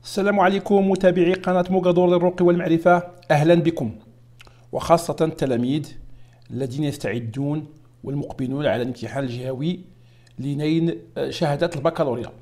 السلام عليكم متابعي قناة موغادور للرقي والمعرفة، أهلا بكم، وخاصة التلاميذ الذين يستعدون والمقبلون على الامتحان الجهوي لنيل شهادة البكالوريا.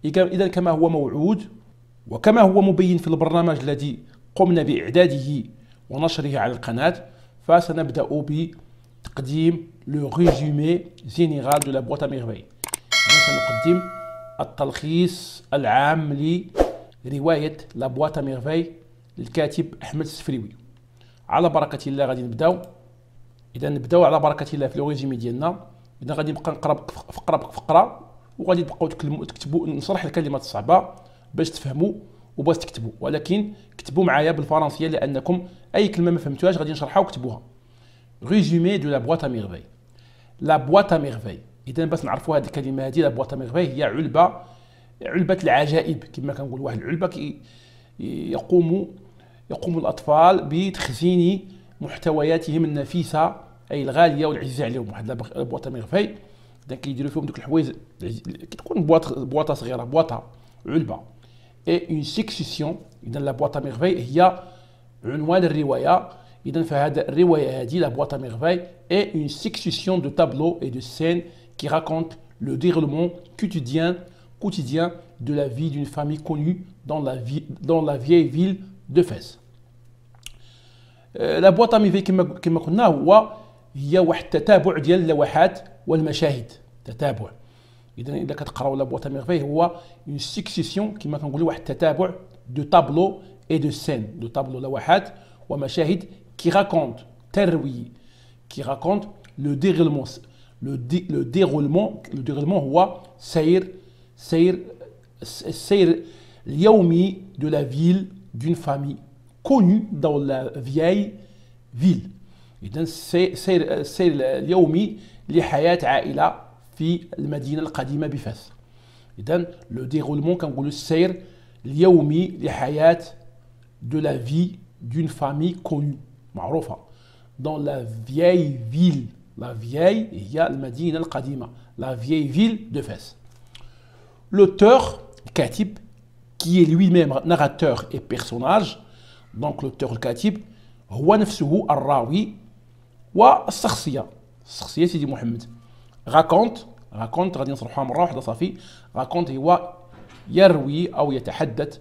إذا كما هو موعود وكما هو مبين في البرنامج الذي قمنا بإعداده ونشره على القناة، فسنبدأ بتقديم لو ريزومي جينيرال دو لا بواط ا ميرفي. سنقدم التلخيص العام لرواية لا بواط ا ميرفي للكاتب أحمد السفريوي. على بركة الله غادي نبداو. إذا نبداو على بركة الله في لو ريزومي ديالنا. إذا غادي نبقى نقرا فقرة بفقرة، وغادي تبقاو تكتبوا، نشرح الكلمات الصعبة باش تفهموا وباش تكتبوا، ولكن كتبوا معايا بالفرنسية لأنكم أي كلمة ما فهمتوهاش غادي نشرحها وكتبوها. ريزومي دو لا بواط ا ميرفي. لا بواط ا ميرفي، إذا باش نعرفوا هذه الكلمة هذه، لا بواط ا ميرفي هي علبة العجائب كما كنقول. واحد العلبة يقوم الأطفال بتخزين محتوياتهم النفيسة أي الغالية والعزيزة عليهم. واحد لا بواط ا ميرفي إذا كيديروا فيهم دوك الحوايج، كتكون بواطة صغيرة، بواطة علبة. اي اون سيكسيسيون. إذا لا بواط ا ميرفي هي عنوان الرواية. إذا فهذا الرواية هذه لا بواط ا ميرفي est une succession de tableaux et de scènes qui racontent le déroulement quotidien de la vie d'une famille connue dans la vieille ville de Fès. لا بواط ا ميرفي كما قلنا هي واحد التتابع ديال اللوحات والمشاهد، تتابع. إذا كتقراو لا بواط ا ميرفي هو اون سيكسيسيون كما كنقولوا، واحد التتابع دو تابلو اي دو سين، دو تابلو لوحات ومشاهد كي راكونت تروي، كي راكونت لو ديغولمون. لو ديغولمون هو السير اليومي دو لا فيل دون فامي كوني دون لا فياي فيل. إذا السير اليومي لحياة عائلة في المدينة القديمة بفاس. إذا لو ديغولمون كنقولوا السير اليومي لحياة دو لا في دون فامي كوني، معروفة، دون لا فياي فيل. لا فياي هي المدينة القديمة، لا فياي فيل دو فاس. L'auteur, الكاتب، qui est lui-même narrateur et personnage. donc l'auteur الكاتب هو نفسه الراوي والشخصية. الشخصية سيدي محمد. راكونت غادي نصرحوها مرة واحدة صافي. راكونت هو يروي أو يتحدث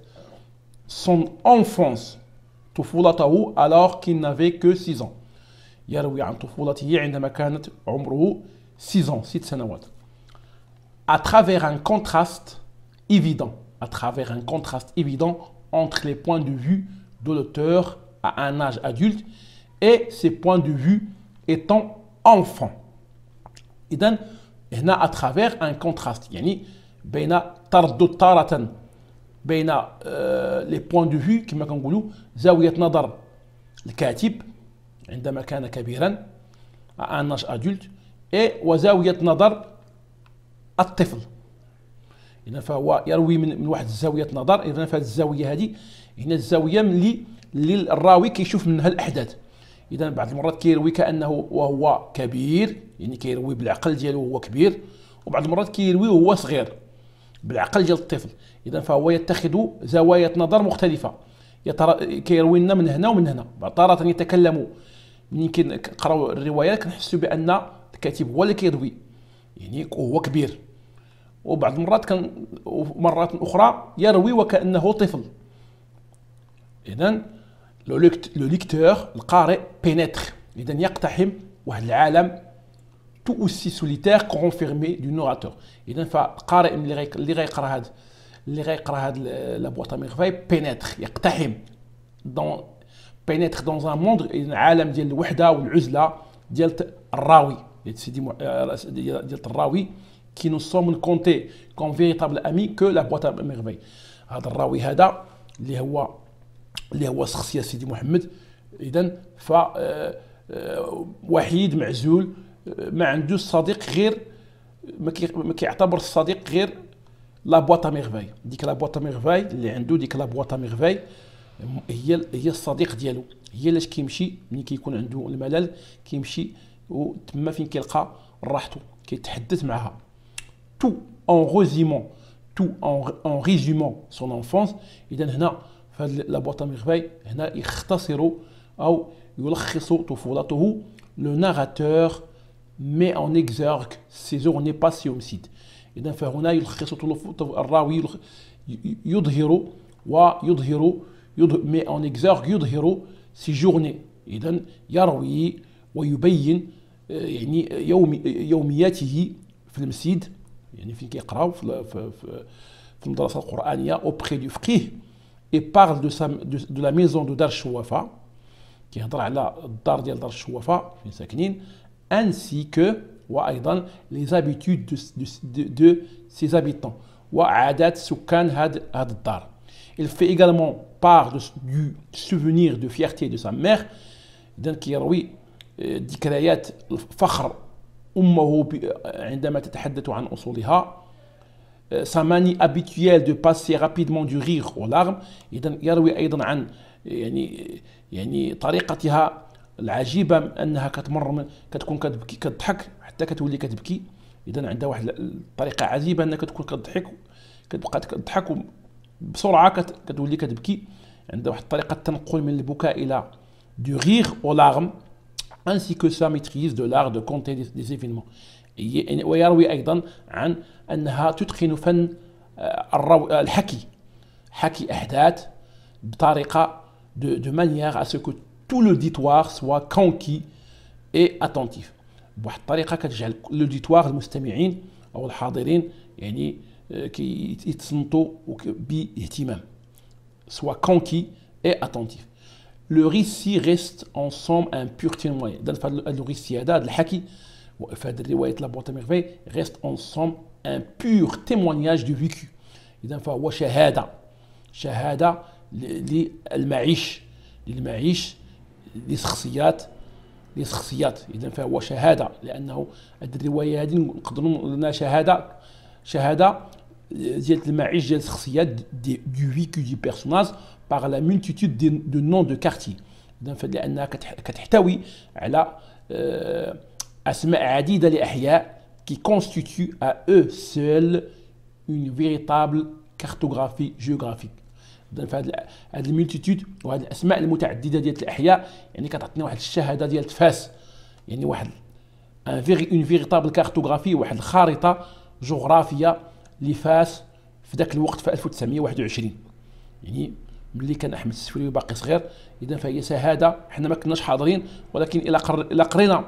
son enfance، طفولته alors qu'il n'avait que 6 ans. يروي عن طفولته عندما كانت عمره 6 سنوات. à travers un contraste évident entre les points de vue de l'auteur à un âge adulte et ses points de vue étant enfant. إذن هنا à travers un contraste، يعني بين تردد تارة بين les points de vue كما كنقولوا زاوية نظر الكاتب عندما كان كبيرا à un âge adulte وزاوية نظر الطفل. إذا فهو يروي من واحد زاوية نظر. إذا فهذه الزاوية هذه هنا الزاوية اللي الراوي كيشوف منها الأحداث. إذا بعض المرات كيروي كأنه وهو كبير، يعني كيروي بالعقل ديالو وهو كبير، وبعض المرات كيروي وهو صغير بالعقل ديال الطفل. إذا فهو يتخذ زوايا نظر مختلفة، كيروي لنا من هنا ومن هنا. تارة يتكلم، ملي كنقراو الروايات كنحسوا بأن الكاتب هو اللي كيروي يعني وهو كبير، وبعض المرات مرات أخرى يروي وكأنه طفل. إذن لو ليكتور القارئ بينيتر، إذن يقتحم واحد العالم تو اوسي سوليتير كونفيرمي دو نوراتور. إذن فالقارئ اللي غيقرا هاد لا بواط ا ميرفي بينيتر، يقتحم بينيتر دون ان موند، عالم ديال الوحدة والعزلة ديال الراوي، ديال الراوي qui nous sommes comptés comme véritable ami que la boîte à merveille. هذا الراوي هذا اللي هو شخصية سيدي محمد. إذن ف وحيد معزول، ما عندوش صديق غير، ما كيعتبر الصديق غير لا بواط ا ميرفي. ديك لا بواط ا ميرفي اللي عنده، ديك لا بواط ا ميرفي هي الصديق ديالو، هي لاش كيمشي ملي كيكون عنده الملل، كيمشي وتما فين كيلقى راحته كيتحدث معها. tout en résumant tout en résumant son enfance. إذا هنا في هذه لا بواط ميرفاي هنا يختصر أو يلخص طفولته. Le narrateur met en exergue ses journées passées au homicide. إذا فهنا يلخص الراوي يظهر met en exergue يظهر ses journées. إذا يروي ويبين يعني يومياته في المسجد، يعني فين كيقراو في المدرسة القرآنية auprès du فقيه، et parle de la maison de دار الشوافة، كيهضر على الدار ديال دار الشوافة فين ساكنين، ainsi que وأيضا les habitudes de ses habitants وعادات سكان هاد الدار. Il fait également part du souvenir de fierté de sa mère. إذن كيروي ذكريات فخر أمه عندما تتحدث عن أصولها. Sa manie habituelle de passer rapidement du rire aux larmes. إذن يروي أيضا عن يعني طريقتها العجيبة أنها كتكون كتبكي كتضحك حتى كتولي كتبكي. إذن عندها واحد الطريقة عجيبة أنها كتكون كتضحك كتبقى تضحك بسرعة كتولي كتبكي. عندها واحد الطريقة التنقل من البكاء إلى du rire aux larmes, ainsi que sa maîtrise de l'art de compter des événements. ويروي أيضا عن أنها تتقن فن حكي أحداث بطريقة de manière à ce que tout l'auditoire soit conquis et attentif. بواحد الطريقة كتجعل l'auditoire المستمعين أو الحاضرين يعني كيتصنتوا باهتمام soit conquis et attentif. Le récit reste en somme un pur témoin. dans le récit هذا الحكي في هذه الرواية لا بواط ميرفاي reste en somme un pur témoignage du vécu. إذا فهو شهادة للمعيش لشخصيات إذا فهو شهادة، لأنه هذه الرواية هذه نقدروا نقول لنا شهادة ديال المعيش ديال الشخصيات du vécu du personnage par la multitude de noms de quartiers. لأنها كتحتوي على أسماء عديدة لأحياء qui constituent à eux seuls une véritable cartographie géographique. فهاد الملتيتود وهاد الأسماء المتعددة ديال الأحياء يعني كتعطينا واحد الشهادة ديال فاس، يعني واحد une véritable cartographie، واحد الخارطة جغرافية لفاس في ذاك الوقت في 1921. يعني ملي كان احمد السفري باقي صغير. اذا فهي شهاده حنا ما كناش حاضرين، ولكن الى قرينا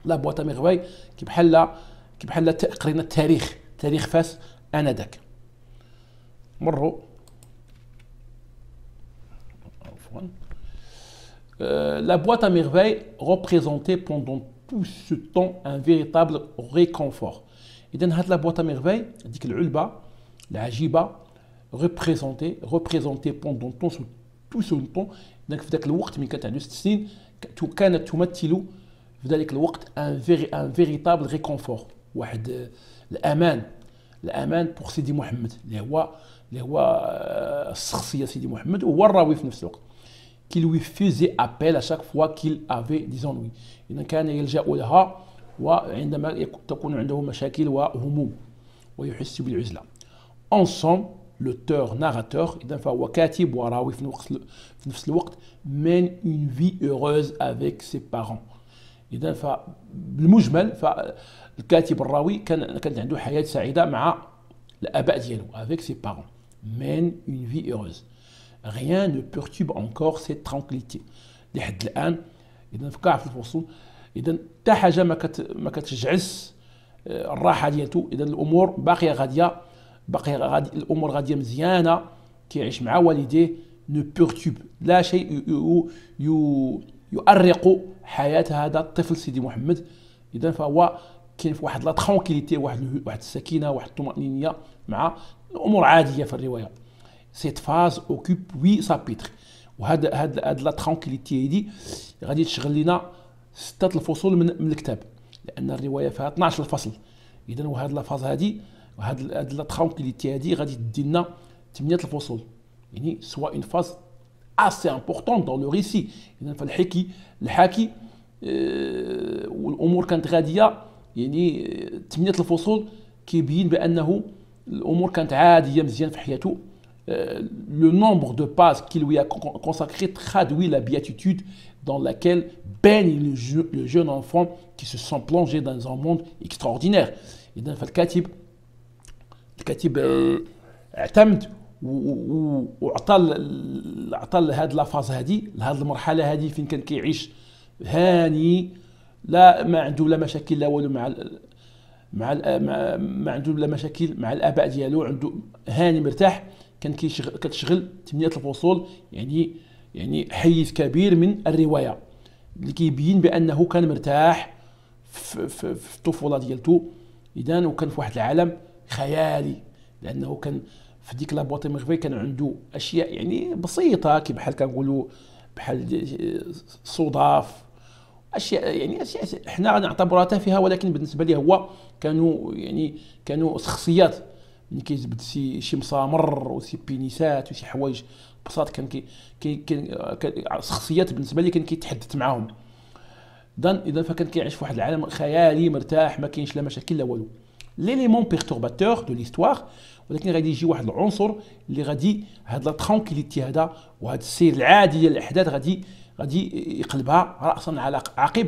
لا بواط ميرفاي كي بحال قرينا تاريخ فاس انذاك. مروا la boîte à merveilles représentait pendant tout ce temps un véritable réconfort. إذن هاد لا بواط merveille ديك العلبة العجيبة représentée pendant tout ce temps. دونك في ذاك الوقت من كانت عنده 6 سنين كانت تمثل في ذلك الوقت un véritable réconfort، واحد الأمان pour سيدي محمد اللي هو الشخصية سيدي محمد وهو الراوي في نفس الوقت. qui lui faisait appel à chaque fois qu'il avait des ennuis. إذن كان يلجأ لها وعندما تكون عنده مشاكل وهموم ويحس بالعزلة. Ensemble, l'auteur narrateur إذن فهو كاتب وراوي في نفس الوقت mène une vie heureuse avec ses parents. إذن فبالمجمل فالكاتب الراوي كانت عنده حياة سعيدة مع الآباء ديالو avec ses parents. mène une vie heureuse. Rien ne perturbe encore cette tranquillité. لحد الآن إذن في كاع في الفصول إذن حتى حاجة ما كتشجعس الراحة ديالته. إذن الأمور باقية غادية الأمور غادية مزيانة، كيعيش مع والديه. ne perturbe لا شيء يؤرق حياة هذا الطفل سيدي محمد. إذن فهو كاين في واحد لا ترونكيليتي، واحد السكينة، واحد الطمأنينة مع الأمور عادية في الرواية. cette phase occupe 8 chapitres. وهاد لا ترونكيليتي هادي غادي تشغل لنا 6 الفصول من الكتاب، لأن الرواية فيها 12 فصل. إذن وهاد لا فاز هادي وهاد لا ترونكيليتي هادي غادي تدي لنا 8 الفصول، يعني سوا une phase assez importante dans le récit. إذن فالحاكي والأمور كانت غادية، يعني 8 الفصول كيبين بأنه الامور كانت عاديه مزيان في حياته. Le nombre de pages qui lui a consacré traduit la béatitude dans laquelle baigne le jeune enfant qui se sent plongé dans un monde extraordinaire. إذن فالكاتب اعتمد وعطى لهاد لافاز هادي لهاد المرحله هادي فين كان كيعيش هاني، لا ما عنده لا مشاكل لا والو ما عنده لا مشاكل مع الاباء ديالو، عنده هاني مرتاح، كان كتشغل 8 الفصول، يعني حيز كبير من الروايه اللي كيبين بانه كان مرتاح في الطفوله ديالته. اذا وكان في واحد العالم خيالي، لانه كان في ديك لابواطي مغربي كان عنده اشياء يعني بسيطه كي بحال كنقولوا بحال صداف، اشياء يعني اشياء حنا غنعتبروها تافهه، ولكن بالنسبه ليه هو كانوا شخصيات. ملي كيجبد شي مسامر وشي بينيسات وشي حوايج بساط، كان شخصيات بالنسبه لي كان كيتحدث معاهم. اذا فكان كيعيش في واحد العالم خيالي مرتاح، ما كاينش لا مشاكل لا والو. ليليمون بيرتورباتور دو ليستوار، ولكن غادي يجي واحد العنصر اللي غادي هاد لا ترونكيليتي هذا وهاد السير العادي ديال الاحداث غادي يقلبها راسا على عقب.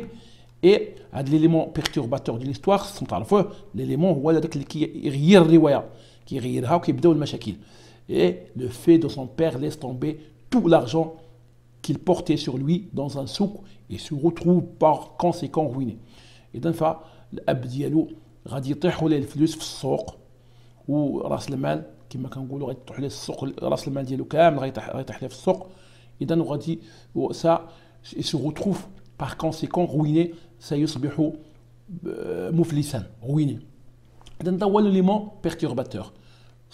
اي هاد ليليمون بيرتورباتور دو ليستوار خصكم تعرفوه، ليليمون هو هذاك اللي كيغير الروايه، كيغيرها وكيبداو المشاكل. Et le fait de son père laisse tomber tout l'argent qu'il portait sur lui dans un souk et se retrouve par conséquent ruiné. إذا فالأب ديالو غادي يطيحوا ليه الفلوس في السوق، وراس المال كما كنقولوا غادي يطيح ليه السوق، راس المال ديالو كامل غيطيح ليه في السوق. إذا وغادي سا se retrouve par conséquent ruiné، سيصبح مفلسا ruiné. إذا هذا هو l'élément perturbateur.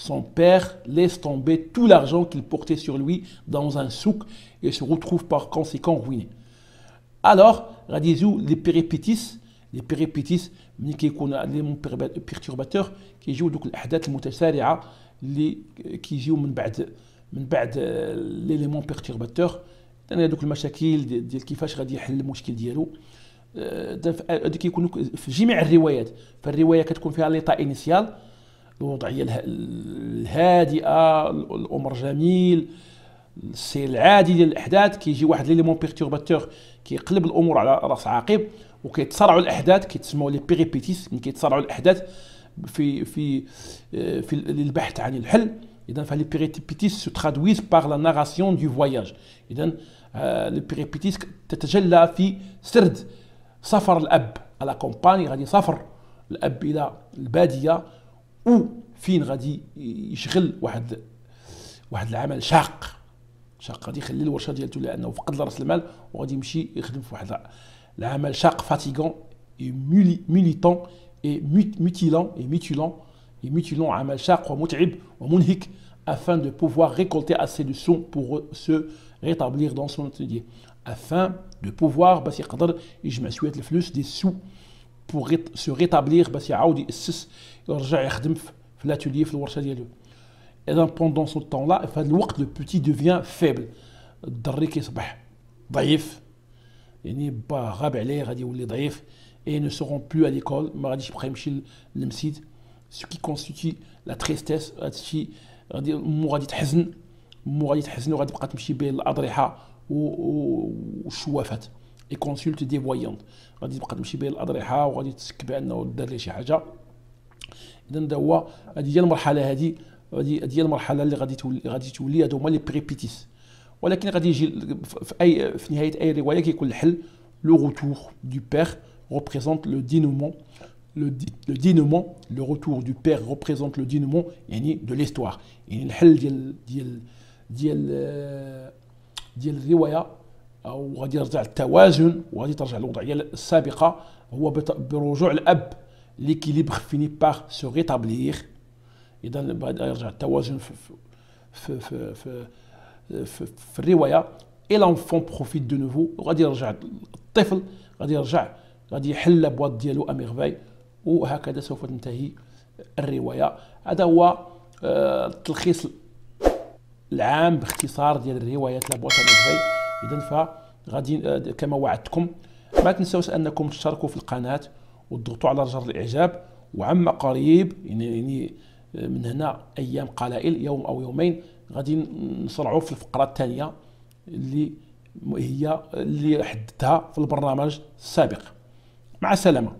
Son père laisse tomber tout l'argent qu'il portait sur lui dans un souk et se retrouve par conséquent ruiné. Alors, غادي يجيو les péripéties ملي كيكون لي بيرتورباتور، كيجيو دوك الاحداث المتسارعه اللي كيجيو من بعد ليليمون بيرتورباتور. يعني دوك المشاكل ديال كيفاش غادي يحل المشكل ديالو. هادي كيكونوا في جميع الروايات. فالروايه كتكون فيها ليطا انيسيال، الوضعيه الهادئه، الامر جميل، السير العادي ديال الاحداث. كيجي واحد ليليمون بيرتورباتور كيقلب الامور على راس عقب، وكيتصارعوا الاحداث، كيتسموا لي بيريبيتيس، ملي كيتصارعوا الاحداث في البحث عن الحل. اذا فلي بيريبيتيس سو ترادويز بار لا ناراسيون دو فواياج. اذا لي بيريبيتيس تتجلى في سرد سفر الاب على كومباني، غادي يسافر الاب الى الباديه وفين غادي يشغل واحد العمل شاق، غادي يخلي الورشه ديالته لانه فقد راس المال، وغادي يمشي يخدم في واحد العمل شاق فاتيغون اي ميليتون اي ميتيلون، عمل شاق ومتعب ومنهك afin de pouvoir récolter assez de sous pour se rétablir dans son atelier. afin de pouvoir باش يقدر يجمع شويه الفلوس دي سو pour se rétablir، باش يعاود يأسس يرجع يخدم في l'atelier في الورشه ديالو. اذا pendant ce temps là في هذا الوقت le petit devient faible، الدري كيصبح ضعيف، يعني با غاب عليه غادي يولي ضعيف. et ne seront plus à l'école، ما غاديش يبقى يمشي للمسيد، ce qui constitue la tristesse. هادشي غادي غادي تحزن وغادي تبقى تمشي بين الاضرحه والشوافات et consulte des voyantes، غادي تبقى تمشي بين الاضرحه وغادي تسك بانه دار ليه شي حاجه. اذا هذا هو، هذه هي المرحله، هذه هي المرحله اللي غادي تولي هادو هما لي بريبيتيس. ولكن غادي يجي في نهايه اي روايه كيكون الحل. لو روتور دو بير représente le dénouement. Le retour du père représente le dénouement يعني de l'histoire. يعني الحل ديال الروايه، او غادي يرجع التوازن وغادي ترجع الوضعيه السابقه، هو برجوع الاب ليكيليبر فيني بار سو ريتابلير. اذا بدا يرجع التوازن في الروايه. اي لانفون بروفيت دو نوفو، وغادي يرجع الطفل، غادي يحل الابواب ديالو اميرفاي. وهكذا سوف تنتهي الروايه. هذا هو التلخيص العام باختصار ديال الروايات لابواط اميرفاي. اذا فغادي كما وعدتكم، ما تنسوش انكم تشتركوا في القناه وتضغطوا على زر الاعجاب، وعما قريب يعني من هنا أيام قلائل، يوم أو يومين، غادي نشرعوا في الفقرة الثانية اللي حددتها في البرنامج السابق. مع السلامة.